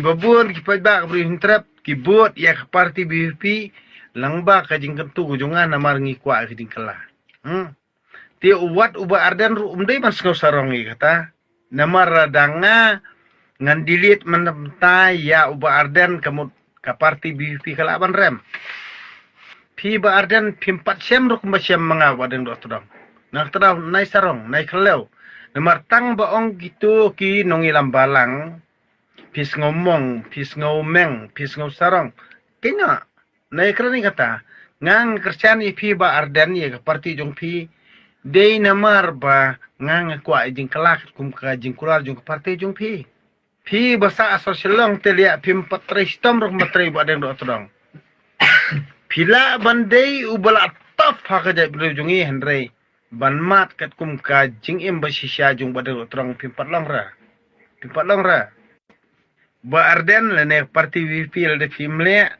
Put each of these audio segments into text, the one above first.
kibabun kipajba kabri hintrap kibut ya ke parti BVP langba kajing kentu kujongan namar ngikwa kajing kala. Ti uwat uba ardan ru umdai mas ngau sarongi kata namar radanga ngan dilit menentai ya uba ardan kamu ke parti BVP kala ban rem. Pi ba ardan pimpat sem ruk mbasem mengawa den do tudang. Nak teraw nai sarong nai keleu. Namar tang baong gitu ki nongilam balang. Pis ngomong, pis ngomeng, pis ngau sarong. Kena nai kerani kata ngang kerjaan pi ba ardan ye ke parti jong pi dei namar ba ngang kwa jing kelak kum ka jing kular jong ke parti jong pi. Pi basa asosialong telia pimpat tristom ruk matrai ba den do tudang. Pila bandai ubala tap hakajai belu jongi Henry. Ban mat kat kum ka jing im basisya jung badal terang pimpat longra ba arden lene parti VP de fimle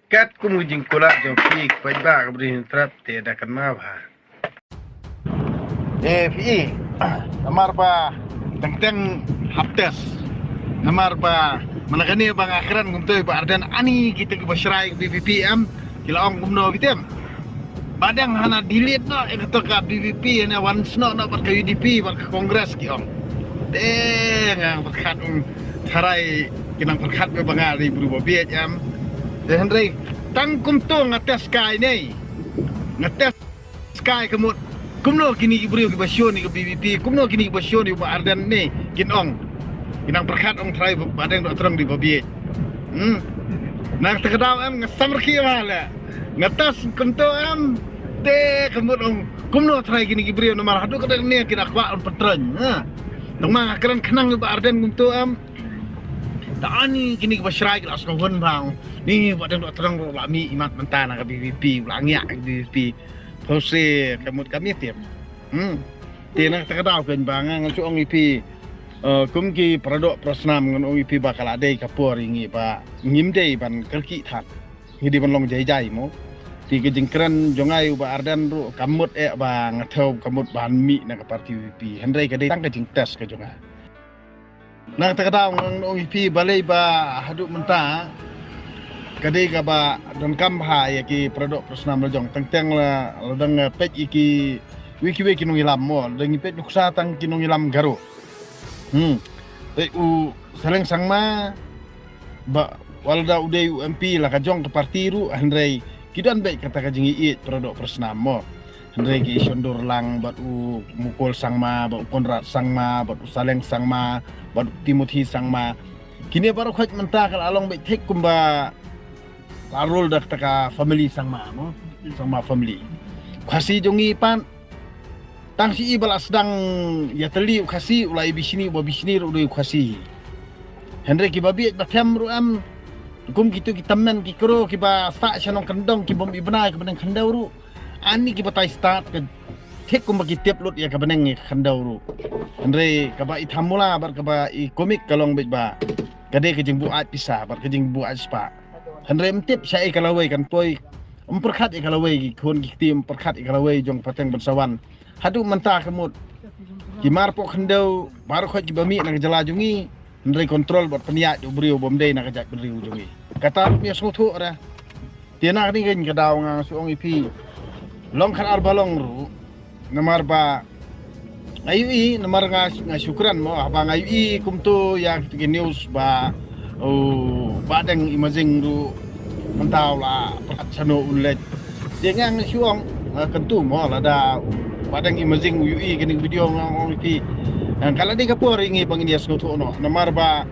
kat kum jing kula jong pik pajba kabri trap te da kan ma ba fi namar ba teng haptes namar ba manakani bang akhiran gumtoy ba arden ani kita ke basrai BVP am kilaong gumno bitem badang hana delete no ikato ka BVP na once no bar ka UDP bar ka Kongres ki ong teng ang perkat tarai kinang perkat be bangari berubah biet am de Henry tangkum to ngates sky nei ngates sky kemut kumno kini ibrio ki basyon ni ka BVP kumno kini basyon ni ba ardan ni kinong kinang perkat ong tarai badang do terang di babiet nang tegadaw am ngasamr ki wala ngatas kunto am te kemud kumno try gini gibrio nomor hadu kadang ni kina kwa on patron tong mga kran kanang ba arden kunto am taani gini basray kila asngon bang ni badang do terang lami imat mentana ka BVP ulangia ka BVP pose kemud kami tiap te nang tegadaw ken bang ang suong ipi kumki produk prosnam ngon OIP bakal adai kapur ingi ba ngimdei ban kelki that ngidi ban long jai mo ti ke jingkran jongai ba ardan ru kamut ba ngathau kamut ban mi na ka parti OIP Henry ka dei tang ka jing tes ka jonga nang takadaw ngon OIP balai ba hadu menta ka dei ka ba don kam ha ya ki produk prosnam lojong teng la ladang pej iki wiki nung ilam mo dang pej nuksa tang kinung ilam garu saleng sangma ba walda udai UMP lah kajong ke parti ru Henry kidan baik kata kajing iit produk persnam mo Henry ki sondor lang bat mukul sangma bat konrat sangma bat saleng sangma bat Timothy sangma kini baru khaj mentah kal along baik tek kumba arul dak taka family sangma mo sangma family khasi jongi pan tang si ibal sedang ya teli ukasi ulai bisini udai ukasi Henry ki babi batem ru am kum gitu kita men ki kro ki ba sa chanong kendong ki bom ibna ka beneng khandau ru ani ki batai start ke tek kum bagi tiap lut ya ka beneng khandau ru Henry ka ba ithamula bar ka ba I komik kalong bet ba kade ke jing buat pisah bar ke jing buat spa Henry mtip syai kalawai kan poi perkhat ikalawai ki kon ki tim perkhat ikalawai jong pateng bersawan hadu mentah kemud kimar po khandau baru khoj bami na jala jungi Henry kontrol bot peniat ubrio bomdei na kajak beriu jungi kata mi sotu ra tiana ni gen kadaw nga suong ipi long khan arbalong ru namar ba ayui namar nga syukran mo abang ayui kumto ya ki news ba badang imaging ru mentau la chano ulet jengang suong kentu mo lada padang imaging UI kini video ngong pi kalau di kapur ingi bang India skutu no namar ba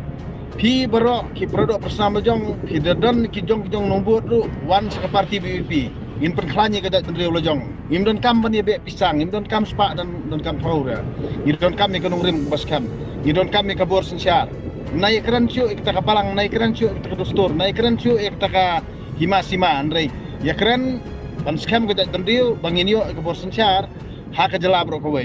pi bero ki produk bersama jong ki dan ki jong nombor tu wan sa parti BVP ngin penklanya kadat tendri lojong ngim don kam ban be pisang ngim don kam spa dan don kam faura ngim don kam ikanung rim baskam ngim don kam ikabor sensyar naik keran ciu kita kapalang naik keran ciu kita dostor naik keran ciu kita ka himasima Andre ya keren ban skam kadat tendri bang inyo ikabor sensyar hak jelabro kowe